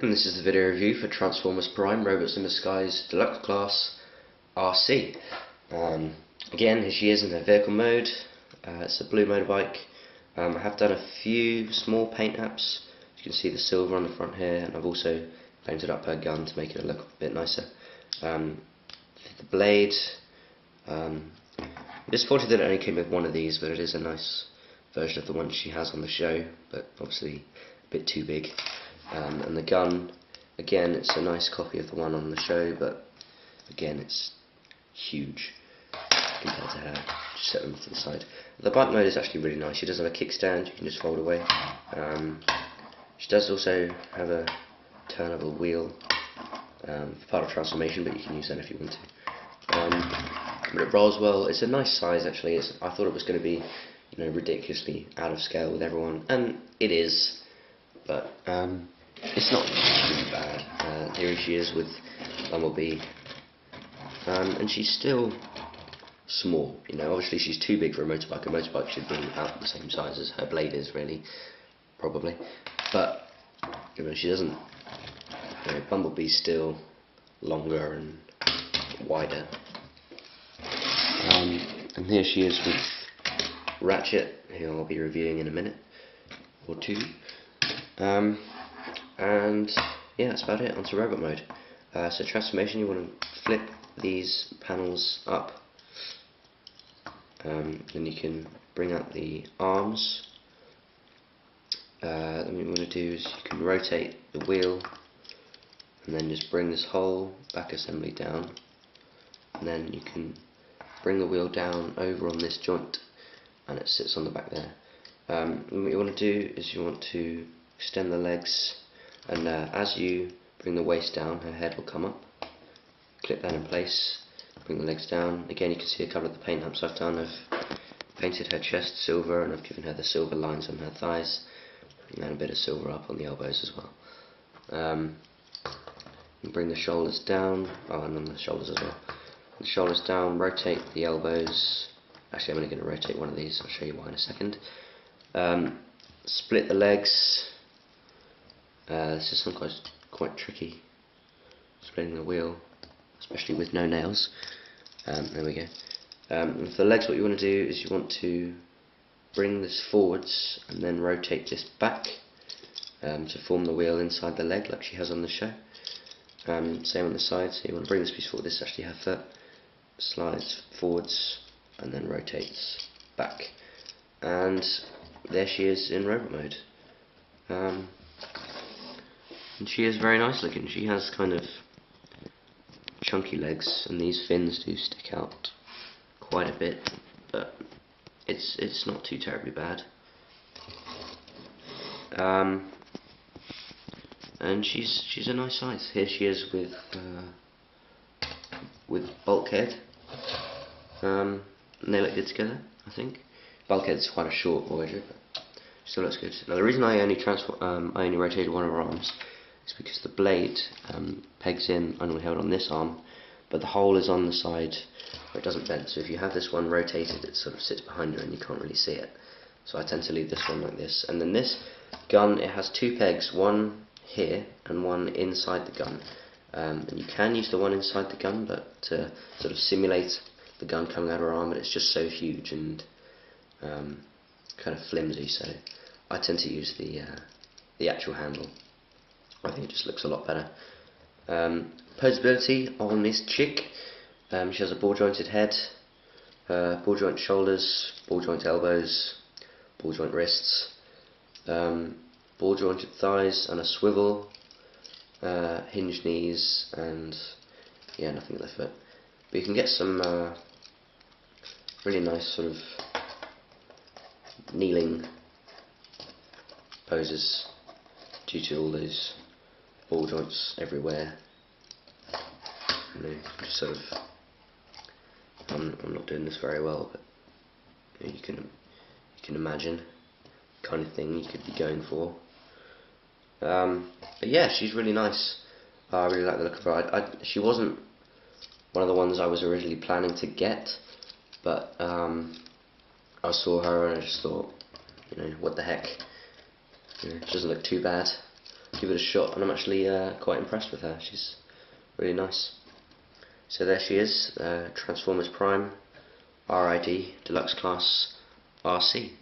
And this is the video review for Transformers Prime Robots in Disguise Deluxe Class RC. Again, here she is in her vehicle mode. It's a blue motorbike. I have done a few small paint apps. You can see the silver on the front here, and I've also painted up her gun to make it look a bit nicer. The blade, I'm disappointed that it only came with one of these, but it is a nice version of the one she has on the show, but obviously a bit too big. And the gun, again, it's a nice copy of the one on the show, but again, it's huge compared to her. Just set them to the side. The bike mode is actually really nice. She does have a kickstand you can just fold away. She does also have a turnable wheel for part of transformation, but you can use that if you want to. But it rolls well. It's a nice size actually. I thought it was going to be, ridiculously out of scale with everyone, and it is. But it's not too bad. Here she is with Bumblebee, and she's still small. Obviously she's too big for a motorbike. A motorbike should be about the same size as her blade is, really, probably. But she doesn't. Bumblebee's still longer and wider. And here she is with Ratchet, who I'll be reviewing in a minute or two. And yeah, that's about it. Onto robot mode. So transformation, you want to flip these panels up, then you can bring out the arms. Then what you want to do is you can rotate the wheel, and then just bring this whole back assembly down, and then you can bring the wheel down over on this joint, and it sits on the back there. And what you want to do is you want to extend the legs, and as you bring the waist down, her head will come up. Clip that in place, bring the legs down. Again, you can see a couple of the paint apps I've done. I've painted her chest silver, and I've given her the silver lines on her thighs, and then a bit of silver up on the elbows as well. Bring the shoulders down, and on the shoulders as well. The shoulders down, rotate the elbows. Actually, I'm only going to rotate one of these. I'll show you why in a second. Split the legs. This is sometimes quite tricky, splitting the wheel, especially with no nails. There we go. For the legs, what you want to do is you want to bring this forwards and then rotate this back to form the wheel inside the leg, like she has on the show. Same on the side, so you want to bring this piece forward. This is actually her foot. Slides forwards and then rotates back. And there she is in robot mode. And she is very nice looking. She has kind of chunky legs, and these fins do stick out quite a bit, but it's not too terribly bad. And she's a nice size. Here she is with Bulkhead. And they look good together, I think. Bulkhead's quite a short Voyager, but still looks good. Now the reason I only rotated one of her arms is because the blade pegs in only held on this arm, but the hole is on the side where it doesn't bend. So if you have this one rotated, it sort of sits behind you and you can't really see it. So I tend to leave this one like this. And then this gun, it has two pegs, one here and one inside the gun. And you can use the one inside the gun, but to sort of simulate the gun coming out of her arm, but it's just so huge and kind of flimsy, so I tend to use the actual handle. I think it just looks a lot better. Posability on this chick, she has a ball jointed head, ball joint shoulders, ball joint elbows, ball joint wrists, ball jointed thighs and a swivel, hinged knees, and yeah, nothing at the foot. But you can get some really nice sort of kneeling poses due to all those ball joints everywhere. Just sort of, I'm not doing this very well, but you can imagine the kind of thing you could be going for. But yeah, she's really nice. I really like the look of her. She wasn't one of the ones I was originally planning to get, but I saw her and I just thought, what the heck. She doesn't look too bad. give it a shot, and I'm actually quite impressed with her. She's really nice. So there she is, Transformers Prime, RID, Deluxe Class, RC.